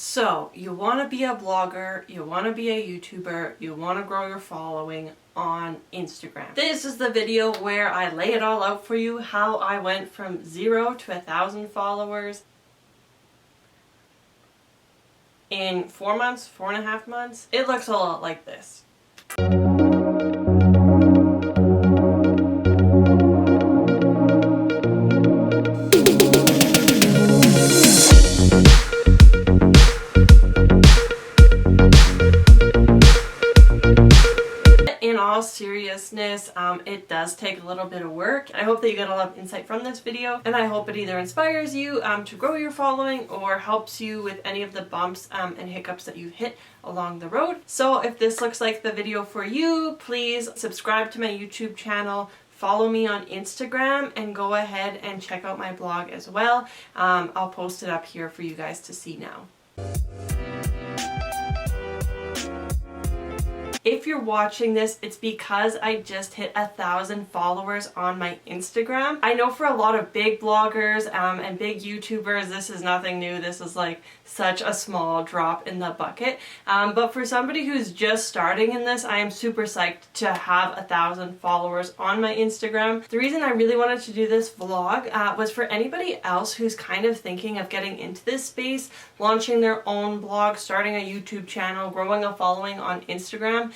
So, you want to be a blogger, you want to be a YouTuber, you want to grow your following on Instagram. This is the video where I lay it all out for you, how I went from 0 to 1,000 followers in 4 months, 4.5 months. It looks a lot like this. In all seriousness, it does take a little bit of work. I hope that you get a lot of insight from this video, and I hope it either inspires you to grow your following or helps you with any of the bumps and hiccups that you've hit along the road. So if this looks like the video for you, please subscribe to my YouTube channel, follow me on Instagram, and go ahead and check out my blog as well. I'll post it up here for you guys to see now. If you're watching this, it's because I just hit 1,000 followers on my Instagram. I know for a lot of big bloggers and big YouTubers, this is nothing new. This is like such a small drop in the bucket. But for somebody who's just starting in this, I am super psyched to have 1,000 followers on my Instagram. The reason I really wanted to do this vlog was for anybody else who's kind of thinking of getting into this space, launching their own blog, starting a YouTube channel, growing a following on Instagram.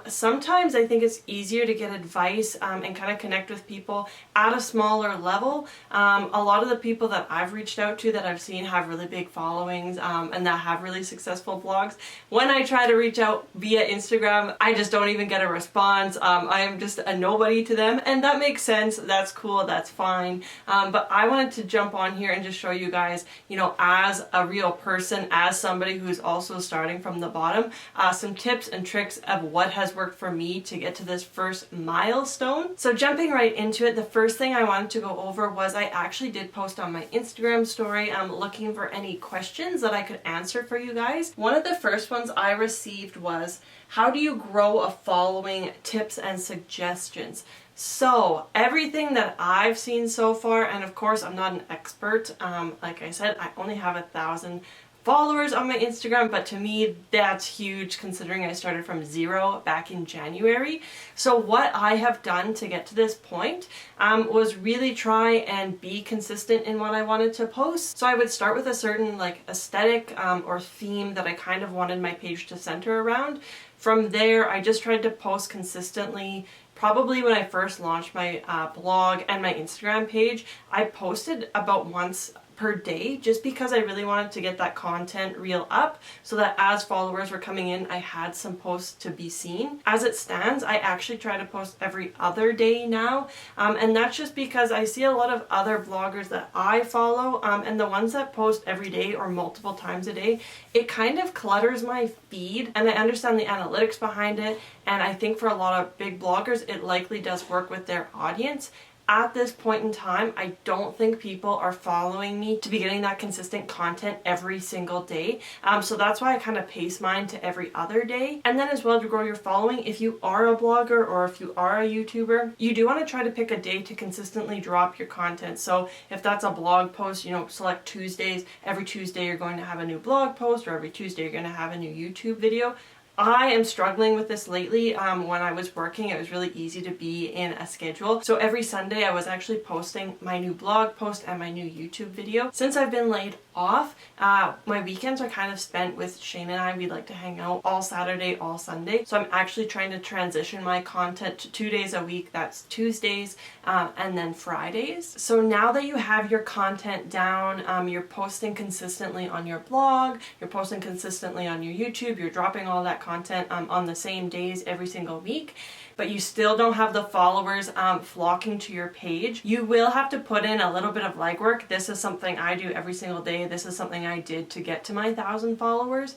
Sometimes I think it's easier to get advice and kind of connect with people at a smaller level. A lot of the people that I've reached out to that I've seen have really big followings and that have really successful blogs. When I try to reach out via Instagram, I just don't even get a response. I am just a nobody to them, and that makes sense. That's cool. That's fine. But I wanted to jump on here and just show you guys, you know, as a real person, as somebody who's also starting from the bottom, some tips and tricks of what has worked for me to get to this first milestone. So jumping right into it, the first thing I wanted to go over was I actually did post on my Instagram story looking for any questions that I could answer for you guys. One of the first ones I received was, how do you grow a following, tips and suggestions? So everything that I've seen so far, and of course I'm not an expert, like I said, I only have 1,000 followers on my Instagram, but to me that's huge considering I started from 0 back in January. So what I have done to get to this point was really try and be consistent in what I wanted to post. So I would start with a certain like aesthetic or theme that I kind of wanted my page to center around. From there, I just tried to post consistently. Probably when I first launched my blog and my Instagram page, I posted about once per day just because I really wanted to get that content reel up so that as followers were coming in, I had some posts to be seen. As it stands, I actually try to post every other day now, and that's just because I see a lot of other bloggers that I follow, and the ones that post every day or multiple times a day, it kind of clutters my feed, and I understand the analytics behind it, and I think for a lot of big bloggers, it likely does work with their audience. At this point in time, I don't think people are following me to be getting that consistent content every single day. So that's why I kind of pace mine to every other day. And then as well, to grow your following, if you are a blogger or if you are a YouTuber, you do want to try to pick a day to consistently drop your content. So if that's a blog post, you know, select Tuesdays. Every Tuesday you're going to have a new blog post, or every Tuesday you're going to have a new YouTube video. I am struggling with this lately. When I was working, it was really easy to be in a schedule. So every Sunday I was actually posting my new blog post and my new YouTube video. Since I've been laid off, my weekends are kind of spent with Shane and I. We like to hang out all Saturday, all Sunday. So I'm actually trying to transition my content to 2 days a week. That's Tuesdays and then Fridays. So now that you have your content down, you're posting consistently on your blog, you're posting consistently on your YouTube, you're dropping all that content on the same days every single week, but you still don't have the followers flocking to your page, you will have to put in a little bit of legwork. This is something I do every single day. This is something I did to get to my 1,000 followers.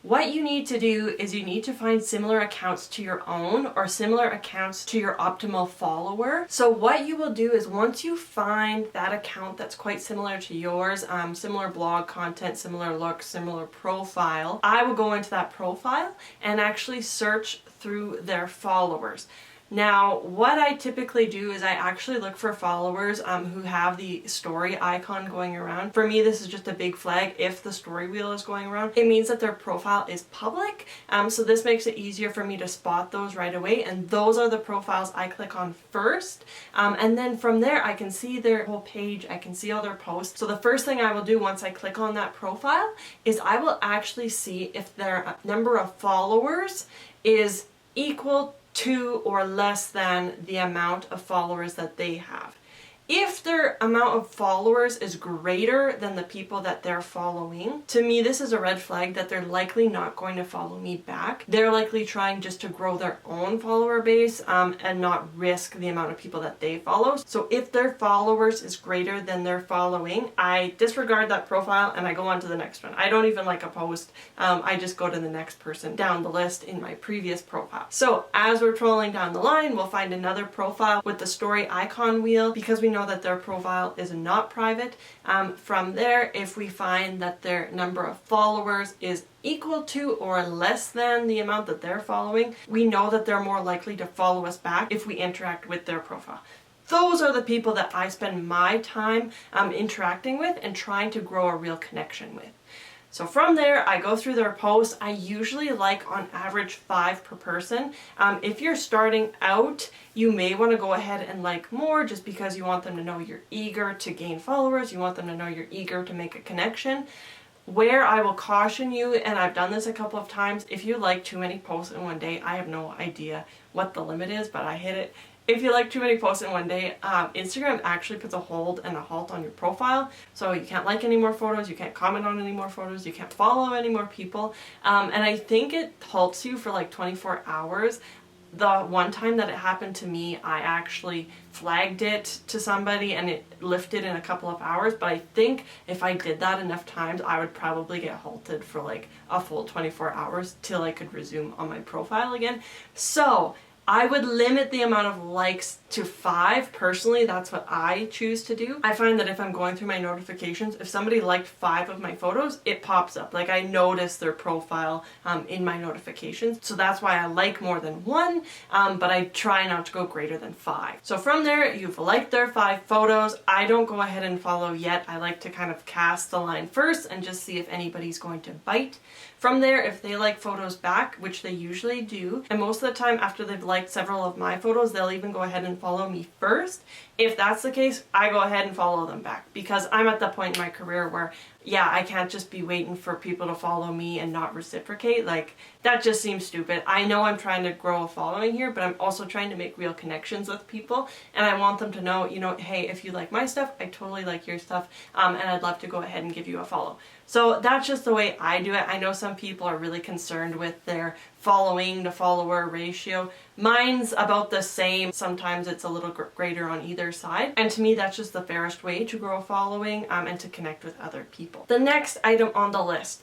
What you need to do is you need to find similar accounts to your own or similar accounts to your optimal follower. So what you will do is once you find that account that's quite similar to yours, similar blog content, similar look, similar profile, I will go into that profile and actually search through their followers. Now, what I typically do is I actually look for followers who have the story icon going around. For me, this is just a big flag. If the story wheel is going around, it means that their profile is public. So this makes it easier for me to spot those right away. And those are the profiles I click on first. And then from there, I can see their whole page. I can see all their posts. So the first thing I will do once I click on that profile is I will actually see if their number of followers is equal to or less than the amount of followers that they have. If their amount of followers is greater than the people that they're following, to me this is a red flag that they're likely not going to follow me back. They're likely trying just to grow their own follower base and not risk the amount of people that they follow. So if their followers is greater than their following, I disregard that profile and I go on to the next one. I don't even like a post. I just go to the next person down the list in my previous profile. So as we're trolling down the line, we'll find another profile with the story icon wheel because we know that their profile is not private. From there, if we find that their number of followers is equal to or less than the amount that they're following, we know that they're more likely to follow us back if we interact with their profile. Those are the people that I spend my time interacting with and trying to grow a real connection with. So from there, I go through their posts. I usually like on average 5 per person. If you're starting out, you may want to go ahead and like more just because you want them to know you're eager to gain followers. You want them to know you're eager to make a connection. Where I will caution you, and I've done this a couple of times, if you like too many posts in one day, I have no idea what the limit is, but I hit it. If you like too many posts in one day, Instagram actually puts a hold and a halt on your profile. So you can't like any more photos, you can't comment on any more photos, you can't follow any more people. And I think it halts you for like 24 hours. The one time that it happened to me, I actually flagged it to somebody and it lifted in a couple of hours. But I think if I did that enough times, I would probably get halted for like a full 24 hours till I could resume on my profile again. So I would limit the amount of likes to 5. Personally, that's what I choose to do. I find that if I'm going through my notifications, if somebody liked 5 of my photos, it pops up. Like I notice their profile in my notifications. So that's why I like more than 1, but I try not to go greater than 5. So from there, you've liked their 5 photos. I don't go ahead and follow yet. I like to kind of cast the line first and just see if anybody's going to bite. From there, if they like photos back, which they usually do, and most of the time after they've liked several of my photos, they'll even go ahead and follow me first. If that's the case, I go ahead and follow them back because I'm at that point in my career where, yeah, I can't just be waiting for people to follow me and not reciprocate. Like, that just seems stupid. I know I'm trying to grow a following here, but I'm also trying to make real connections with people, and I want them to know, you know, hey, if you like my stuff, I totally like your stuff, and I'd love to go ahead and give you a follow. So that's just the way I do it. I know some people are really concerned with their following to follower ratio. Mine's about the same. Sometimes it's a little greater on either side. And to me, that's just the fairest way to grow a following and to connect with other people. The next item on the list.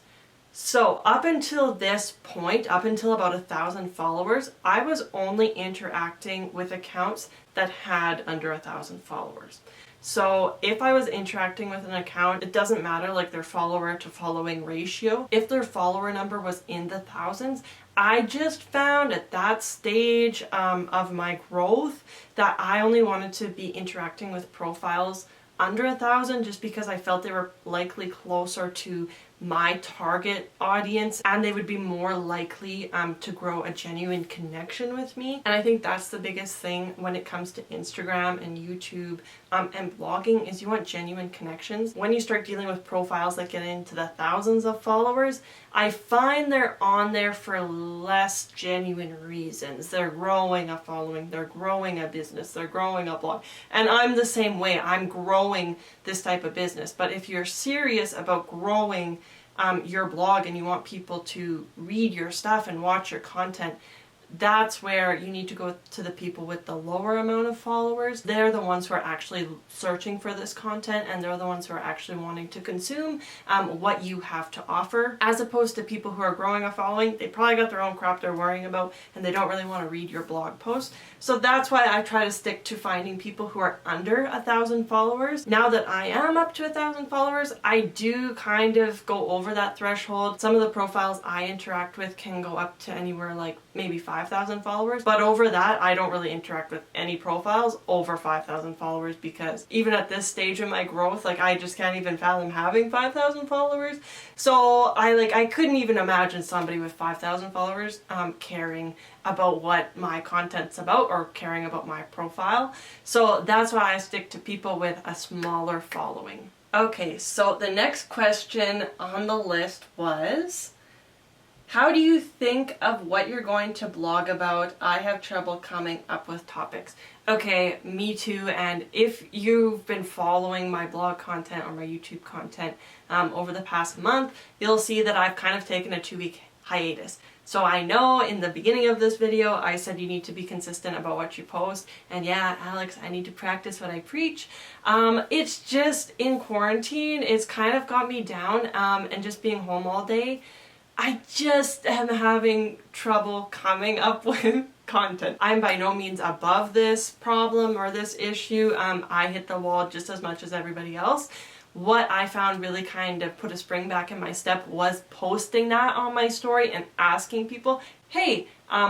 So up until this point, up until about 1,000 followers, I was only interacting with accounts that had under 1,000 followers. So if I was interacting with an account, it doesn't matter like their follower to following ratio. If their follower number was in the thousands, I just found at that stage of my growth that I only wanted to be interacting with profiles under 1,000 just because I felt they were likely closer to my target audience and they would be more likely to grow a genuine connection with me. And I think that's the biggest thing when it comes to Instagram and YouTube and blogging is you want genuine connections. When you start dealing with profiles that get into the thousands of followers, I find they're on there for less genuine reasons. They're growing a following, they're growing a business, they're growing a blog. And I'm the same way. I'm growing this type of business. But if you're serious about growing your blog and you want people to read your stuff and watch your content, that's where you need to go to the people with the lower amount of followers. They're the ones who are actually searching for this content and they're the ones who are actually wanting to consume what you have to offer, as opposed to people who are growing a following. They probably got their own crap they're worrying about and they don't really want to read your blog post. So that's why I try to stick to finding people who are under 1,000 followers. Now that I am up to 1,000 followers, I do kind of go over that threshold. Some of the profiles I interact with can go up to anywhere like maybe 5 5,000 followers. But over that, I don't really interact with any profiles over 5,000 followers, because even at this stage in my growth, like I just can't even fathom having 5,000 followers. So I couldn't even imagine somebody with 5,000 followers caring about what my content's about or caring about my profile. So that's why I stick to people with a smaller following. Okay, so the next question on the list was, how do you think of what you're going to blog about? I have trouble coming up with topics. Okay, me too. And if you've been following my blog content or my YouTube content over the past month, you'll see that I've kind of taken a 2-week hiatus. So I know in the beginning of this video I said you need to be consistent about what you post, and yeah, Alex, I need to practice what I preach. It's just in quarantine, it's kind of got me down, and just being home all day, I just am having trouble coming up with content. I'm by no means above this problem or this issue. I hit the wall just as much as everybody else. What I found really kind of put a spring back in my step was posting that on my story and asking people, hey,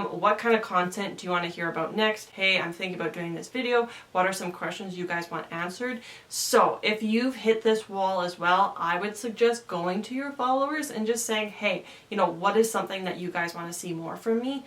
what kind of content do you want to hear about next? Hey, I'm thinking about doing this video. What are some questions you guys want answered? So if you've hit this wall as well, I would suggest going to your followers and just saying, hey, what is something that you guys want to see more from me?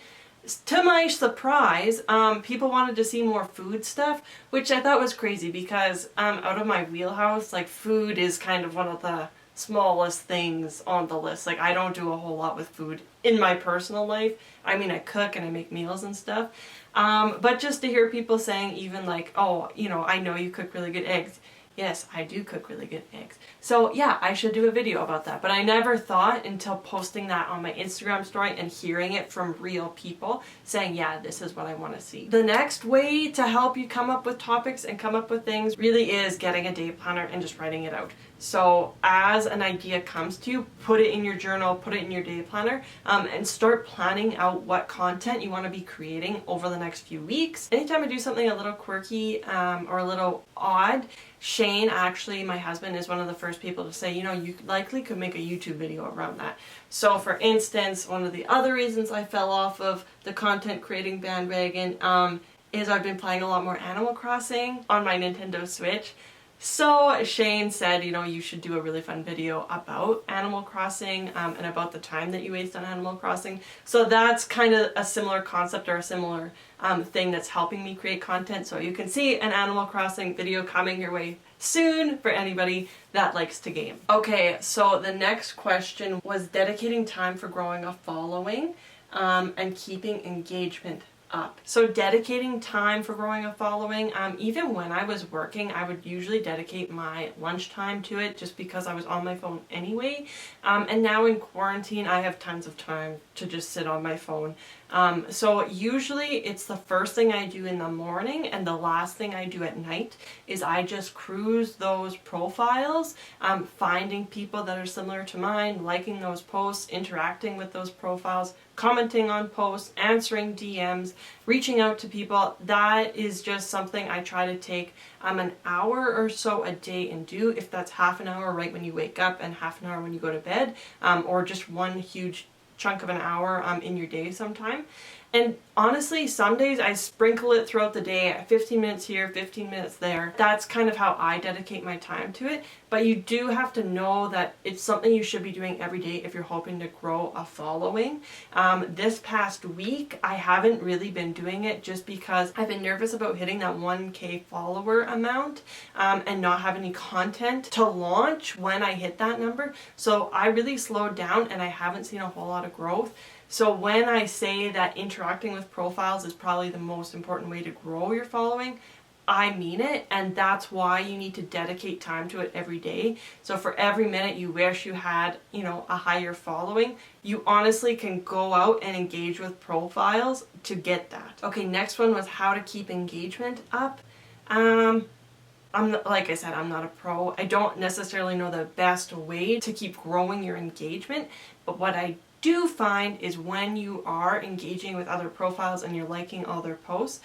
To my surprise, people wanted to see more food stuff, which I thought was crazy because out of my wheelhouse, like food is kind of one of the smallest things on the list. Like I don't do a whole lot with food in my personal life. I mean, I cook and I make meals and stuff. But just to hear people saying even like, oh, I know you cook really good eggs. Yes, I do cook really good eggs. So yeah, I should do a video about that. But I never thought until posting that on my Instagram story and hearing it from real people saying, yeah, this is what I want to see. The next way to help you come up with topics and come up with things really is getting a day planner and just writing it out. So as an idea comes to you, put it in your journal, put it in your day planner, and start planning out what content you want to be creating over the next few weeks. Anytime I do something a little quirky or a little odd, Shane, actually, my husband, is one of the first people to say, you likely could make a YouTube video around that. So for instance, one of the other reasons I fell off of the content creating bandwagon is I've been playing a lot more Animal Crossing on my Nintendo Switch. So Shane said, you should do a really fun video about Animal Crossing and about the time that you waste on Animal Crossing. So that's kind of a similar concept or a similar thing that's helping me create content. So you can see an Animal Crossing video coming your way soon for anybody that likes to game. Okay, so the next question was dedicating time for growing a following and keeping engagement up. So dedicating time for growing a following, even when I was working, I would usually dedicate my lunchtime to it just because I was on my phone anyway. And now in quarantine, I have tons of time to just sit on my phone. So usually it's the first thing I do in the morning and the last thing I do at night is I just cruise those profiles, finding people that are similar to mine, liking those posts, interacting with those profiles, commenting on posts, answering DMs, reaching out to people. That is just something I try to take an hour or so a day and do, if that's half an hour right when you wake up and half an hour when you go to bed, or just one huge chunk of an hour in your day sometime. And honestly, some days I sprinkle it throughout the day, 15 minutes here, 15 minutes there. That's kind of how I dedicate my time to it. But you do have to know that it's something you should be doing every day if you're hoping to grow a following. This past week, I haven't really been doing it just because I've been nervous about hitting that 1K follower amount and not have any content to launch when I hit that number. So I really slowed down and I haven't seen a whole lot of growth. So when I say that interacting with profiles is probably the most important way to grow your following, I mean it, and that's why you need to dedicate time to it every day. So for every minute you wish you had, a higher following, you honestly can go out and engage with profiles to get that. Okay, next one was how to keep engagement up. Like I said, I'm not a pro. I don't necessarily know the best way to keep growing your engagement, but what I do find is when you are engaging with other profiles and you're liking all their posts,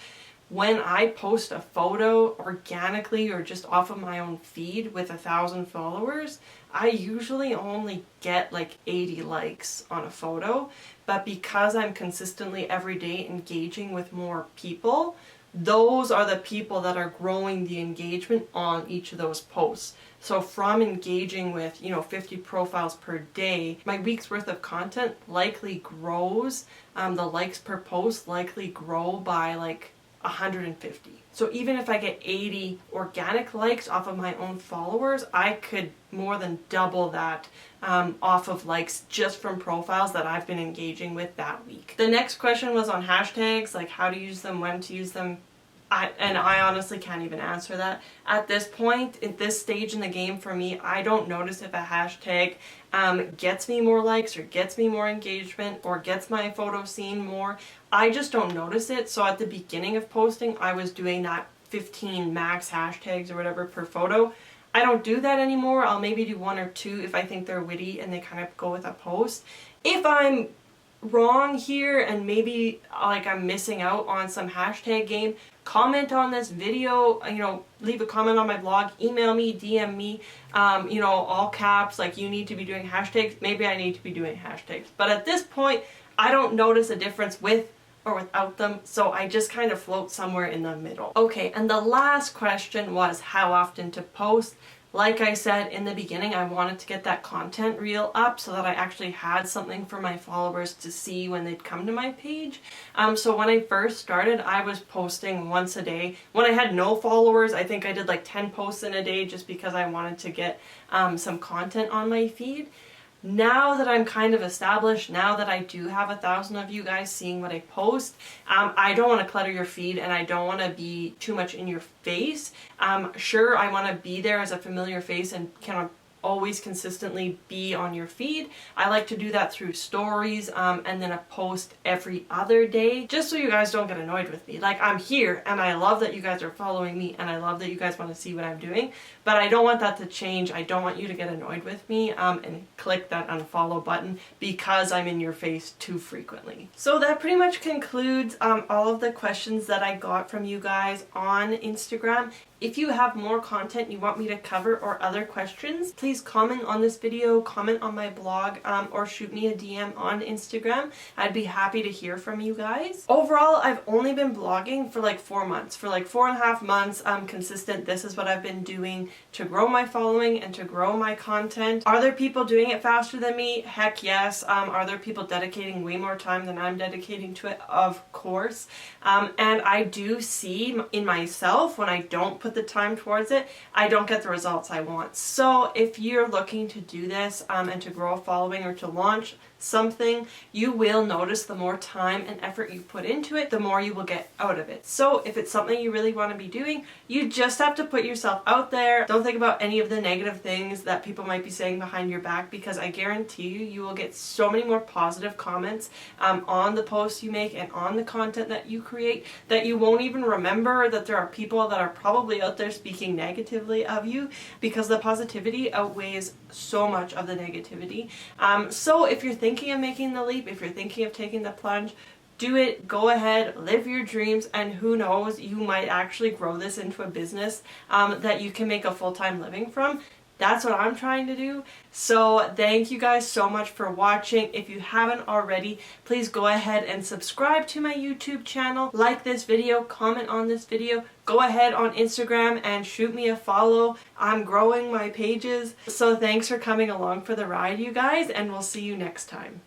when I post a photo organically or just off of my own feed with 1,000 followers, I usually only get like 80 likes on a photo. But because I'm consistently every day engaging with more people, those are the people that are growing the engagement on each of those posts. So from engaging with, 50 profiles per day, my week's worth of content likely grows. The likes per post likely grow by like 150. So even if I get 80 organic likes off of my own followers, I could more than double that off of likes just from profiles that I've been engaging with that week. The next question was on hashtags, like how to use them, when to use them. I honestly can't even answer that. At this point, at this stage in the game for me, I don't notice if a hashtag gets me more likes or gets me more engagement or gets my photo seen more. I just don't notice it. So at the beginning of posting, I was doing that 15 max hashtags or whatever per photo. I don't do that anymore. I'll maybe do 1 or 2 if I think they're witty and they kind of go with a post. If I'm wrong here and maybe like I'm missing out on some hashtag game, comment on this video, leave a comment on my blog, email me, DM me, all caps, like you need to be doing hashtags. Maybe I need to be doing hashtags. But at this point, I don't notice a difference with or without them, so I just kind of float somewhere in the middle. Okay, and the last question was how often to post. Like I said in the beginning, I wanted to get that content reel up so that I actually had something for my followers to see when they'd come to my page. So when I first started, I was posting once a day. When I had no followers, I think I did like 10 posts in a day just because I wanted to get some content on my feed. Now that I'm kind of established, now that I do have 1,000 of you guys seeing what I post, I don't want to clutter your feed and I don't want to be too much in your face. Sure, I want to be there as a familiar face and kind of always consistently be on your feed. I like to do that through stories and then a post every other day, just so you guys don't get annoyed with me. Like, I'm here and I love that you guys are following me and I love that you guys want to see what I'm doing, but I don't want that to change. I don't want you to get annoyed with me and click that unfollow button because I'm in your face too frequently. So that pretty much concludes all of the questions that I got from you guys on Instagram. If you have more content you want me to cover or other questions, please comment on this video, comment on my blog, or shoot me a DM on Instagram. I'd be happy to hear from you guys. Overall, I've only been blogging for like 4 months. For like 4.5 months, I'm consistent. This is what I've been doing to grow my following and to grow my content. Are there people doing it faster than me? Heck yes. Are there people dedicating way more time than I'm dedicating to it? Of course. And I do see in myself when I don't put the time towards it, I don't get the results I want. So if you're looking to do this and to grow a following or to launch something, you will notice the more time and effort you put into it, the more you will get out of it. So if it's something you really want to be doing, you just have to put yourself out there. Don't think about any of the negative things that people might be saying behind your back, because I guarantee you will get so many more positive comments on the posts you make and on the content that you create that you won't even remember that there are people that are probably out there speaking negatively of you, because the positivity outweighs so much of the negativity. So if you're thinking of making the leap, if you're thinking of taking the plunge, do it, go ahead, live your dreams, and who knows, you might actually grow this into a business that you can make a full-time living from. That's what I'm trying to do. So thank you guys so much for watching. If you haven't already, please go ahead and subscribe to my YouTube channel, like this video, comment on this video, go ahead on Instagram and shoot me a follow. I'm growing my pages. So thanks for coming along for the ride, you guys, and we'll see you next time.